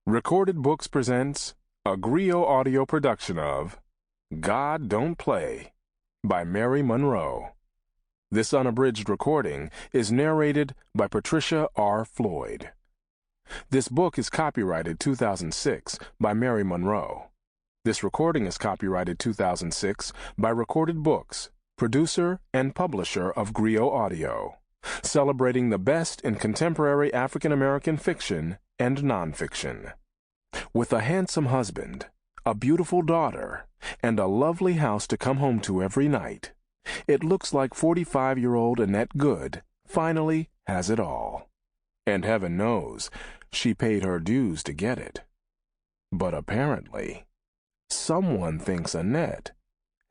Recorded Books presents a Griot audio production of God Don't Play by Mary Monroe. This unabridged recording is narrated by Patricia Floyd. This book is copyrighted 2006 by Mary Monroe. This recording is copyrighted 2006 by Recorded Books, producer and publisher of Griot Audio, celebrating the best in contemporary African American fiction and nonfiction. With a handsome husband, a beautiful daughter, and a lovely house to come home to every night, it looks like 45-year-old Annette Goode finally has it all. And heaven knows she paid her dues to get it. But apparently, someone thinks Annette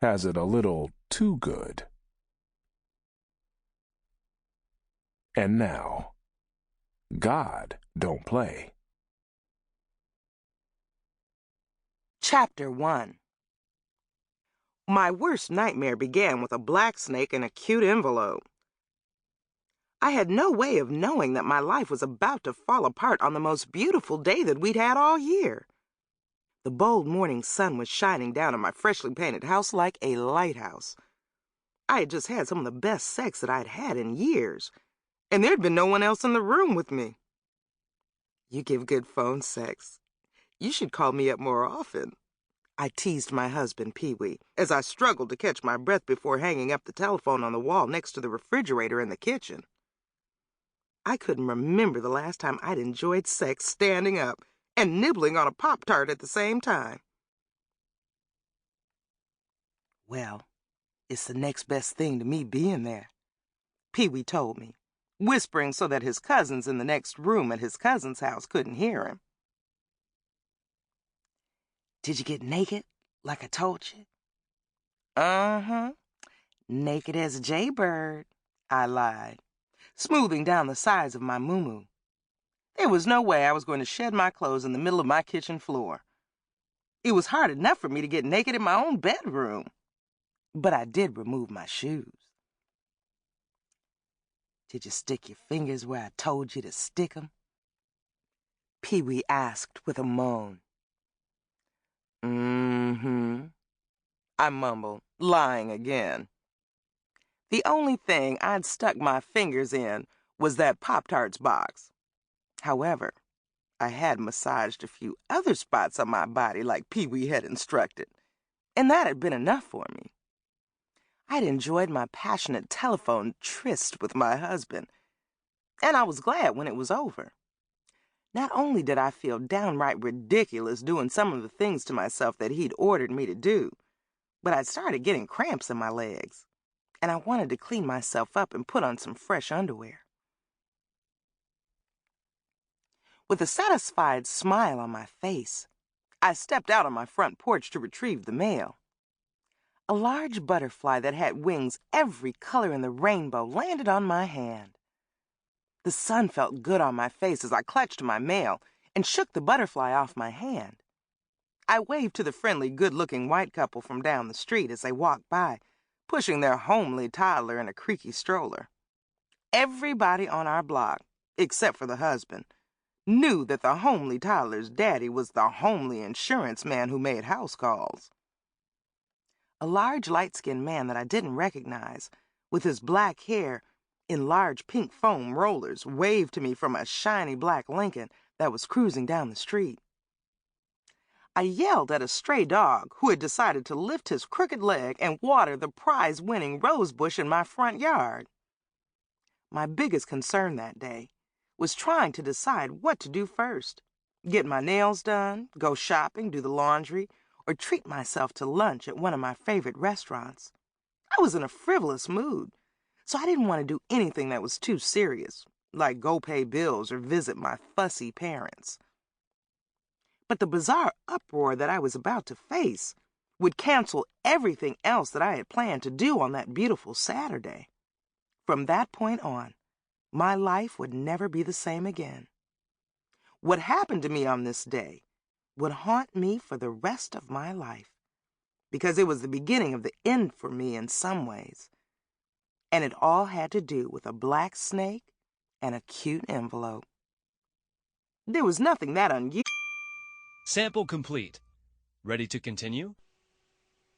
has it a little too good. And now, God Don't Play. Chapter 1. My worst nightmare began with a black snake in a cute envelope. I had no way of knowing that my life was about to fall apart on the most beautiful day that we'd had all year. The bold morning sun was shining down on my freshly painted house like a lighthouse. I had just had some of the best sex that I'd had in years, and there'd been no one else in the room with me. You give good phone sex. You should call me up more often, I teased my husband, Pee-wee, as I struggled to catch my breath before hanging up the telephone on the wall next to the refrigerator in the kitchen. I couldn't remember the last time I'd enjoyed sex standing up and nibbling on a Pop-Tart at the same time. Well, it's the next best thing to me being there, Pee-wee told me, whispering so that his cousins in the next room at his cousin's house couldn't hear him. Did you get naked, like I told you? Uh-huh. Naked as a jaybird, I lied, smoothing down the sides of my muumuu. There was no way I was going to shed my clothes in the middle of my kitchen floor. It was hard enough for me to get naked in my own bedroom. But I did remove my shoes. Did you stick your fingers where I told you to stick 'em? Pee-wee asked with a moan. Mm-hmm, I mumbled, lying again. The only thing I'd stuck my fingers in was that Pop-Tarts box. However, I had massaged a few other spots on my body like Pee-wee had instructed, and that had been enough for me. I'd enjoyed my passionate telephone tryst with my husband, and I was glad when it was over. Not only did I feel downright ridiculous doing some of the things to myself that he'd ordered me to do, but I'd started getting cramps in my legs, and I wanted to clean myself up and put on some fresh underwear. With a satisfied smile on my face, I stepped out on my front porch to retrieve the mail. A large butterfly that had wings every color in the rainbow landed on my hand. The sun felt good on my face as I clutched my mail and shook the butterfly off my hand. I waved to the friendly, good-looking white couple from down the street as they walked by, pushing their homely toddler in a creaky stroller. Everybody on our block, except for the husband, knew that the homely toddler's daddy was the homely insurance man who made house calls. A large, light-skinned man that I didn't recognize, with his black hair in large pink foam rollers, waved to me from a shiny black Lincoln that was cruising down the street. I yelled at a stray dog who had decided to lift his crooked leg and water the prize-winning rose bush in my front yard. My biggest concern that day was trying to decide what to do first: get my nails done, go shopping, do the laundry, or treat myself to lunch at one of my favorite restaurants. I was in a frivolous mood, so I didn't want to do anything that was too serious, like go pay bills or visit my fussy parents. But the bizarre uproar that I was about to face would cancel everything else that I had planned to do on that beautiful Saturday. From that point on, my life would never be the same again. What happened to me on this day would haunt me for the rest of my life, because it was the beginning of the end for me in some ways. And it all had to do with a black snake and a cute envelope. There was nothing that unusual. Sample complete. Ready to continue?